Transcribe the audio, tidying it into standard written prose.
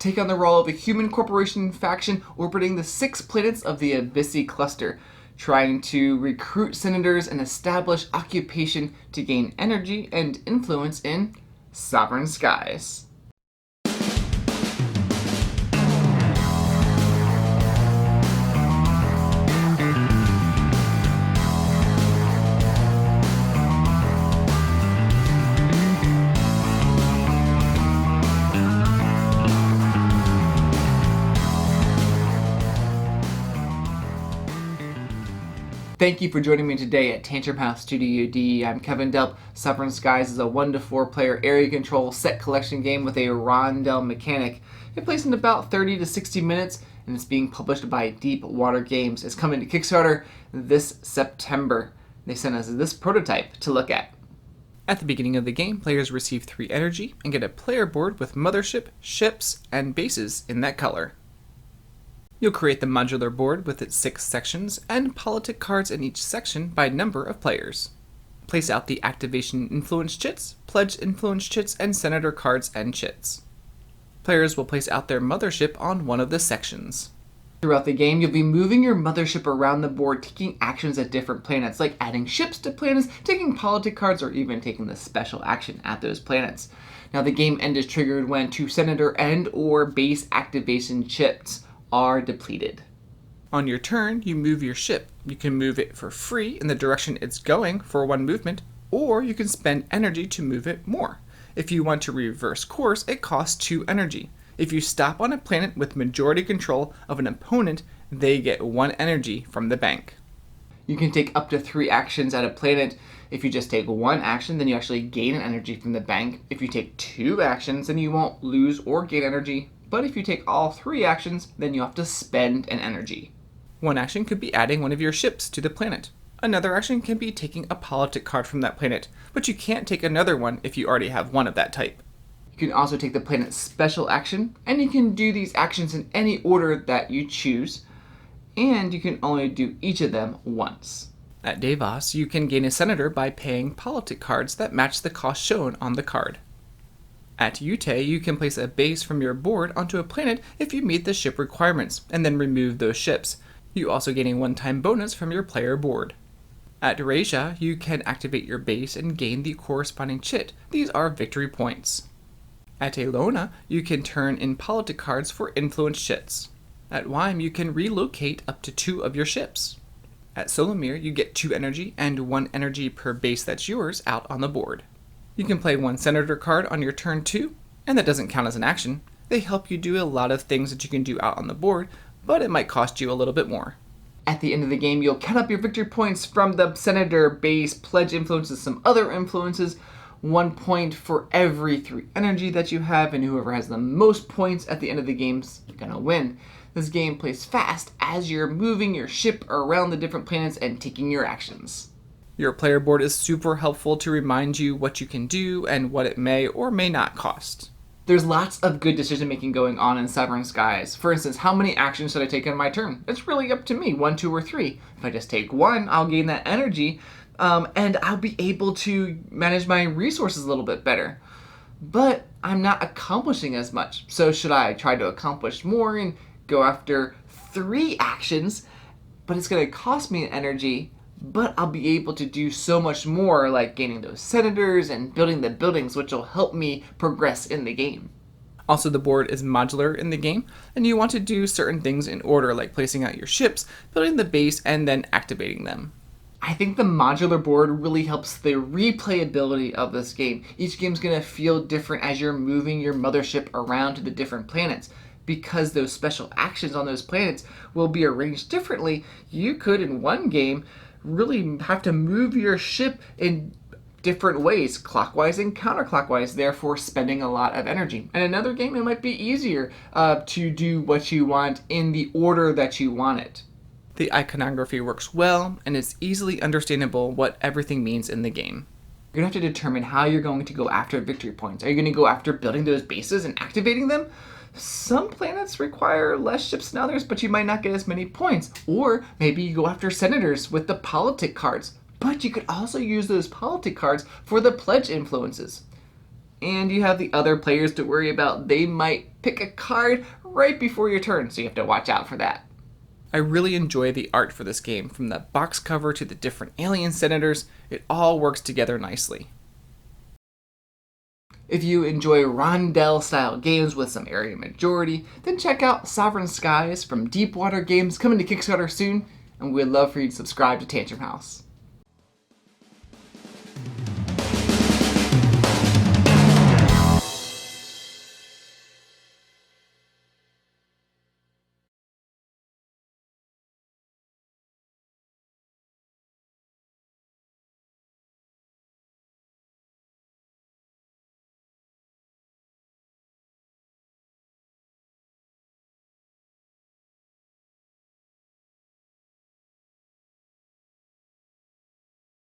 take on the role of a human corporation faction orbiting the 6 planets of the Abyssi cluster, trying to recruit senators and establish occupation to gain energy and influence in sovereign skies. Thank you for joining me today at Tantrum House Studio D. I'm Kevin Delp. Sovereign Skies is a 1 to 4 player area control set collection game with a rondel mechanic. It plays in about 30 to 60 minutes and it's being published by Deep Water Games. It's coming to Kickstarter this September. They sent us this prototype to look at. At the beginning of the game, players receive 3 energy and get a player board with mothership, ships, and bases in that color. You'll create the modular board with its 6 sections and politic cards in each section by number of players. Place out the activation influence chits, pledge influence chits, and senator cards and chits. Players will place out their mothership on one of the sections. Throughout the game, you'll be moving your mothership around the board, taking actions at different planets, like adding ships to planets, taking politic cards, or even taking the special action at those planets. Now, the game end is triggered when 2 senator and or base activation chits are depleted. On your turn, you move your ship. You can move it for free in the direction it's going for 1 movement, or you can spend energy to move it more. If you want to reverse course, it costs 2 energy. If you stop on a planet with majority control of an opponent, they get 1 energy from the bank. You can take up to 3 actions at a planet. If you just take 1 action, then you actually gain an energy from the bank. If you take 2 actions, then you won't lose or gain energy. But if you take all 3 actions, then you have to spend an energy. 1 action could be adding one of your ships to the planet. Another action can be taking a politic card from that planet, but you can't take another one if you already have one of that type. You can also take the planet's special action, and you can do these actions in any order that you choose, and you can only do each of them once. At Davos, you can gain a senator by paying politic cards that match the cost shown on the card. At Ute, you can place a base from your board onto a planet if you meet the ship requirements, and then remove those ships. You also gain a one-time bonus from your player board. At Rasia, you can activate your base and gain the corresponding chit. These are victory points. At Elona, you can turn in politic cards for influence chits. At Wyme, you can relocate up to 2 of your ships. At Solomir, you get 2 energy and 1 energy per base that's yours out on the board. You can play 1 senator card on your turn 2, and that doesn't count as an action. They help you do a lot of things that you can do out on the board, but it might cost you a little bit more. At the end of the game, you'll count up your victory points from the senator, base, pledge influences, some other influences. 1 point for every 3 energy that you have, and whoever has the most points at the end of the game's gonna win. This game plays fast as you're moving your ship around the different planets and taking your actions. Your player board is super helpful to remind you what you can do and what it may or may not cost. There's lots of good decision making going on in Sovereign Skies. For instance, how many actions should I take on my turn? It's really up to me, 1, 2, or 3. If I just take 1, I'll gain that energy, and I'll be able to manage my resources a little bit better. But I'm not accomplishing as much. So should I try to accomplish more and go after 3 actions, but it's going to cost me an energy, but I'll be able to do so much more, like gaining those senators and building the buildings, which will help me progress in the game. Also, the board is modular in the game, and you want to do certain things in order, like placing out your ships, building the base, and then activating them. I think the modular board really helps the replayability of this game. Each game's going to feel different as you're moving your mothership around to the different planets. Because those special actions on those planets will be arranged differently, you could, in one game, really have to move your ship in different ways, clockwise and counterclockwise, therefore spending a lot of energy. In another game, it might be easier to do what you want in the order that you want it. The iconography works well, and it's easily understandable what everything means in the game. You're going to have to determine how you're going to go after victory points. Are you going to go after building those bases and activating them? Some planets require less ships than others, but you might not get as many points. Or maybe you go after senators with the politic cards, but you could also use those politic cards for the pledge influences. And you have the other players to worry about. They might pick a card right before your turn, so you have to watch out for that. I really enjoy the art for this game. From the box cover to the different alien senators, it all works together nicely. If you enjoy rondel-style games with some area majority, then check out Sovereign Skies from Deepwater Games, coming to Kickstarter soon, and we'd love for you to subscribe to Tantrum House.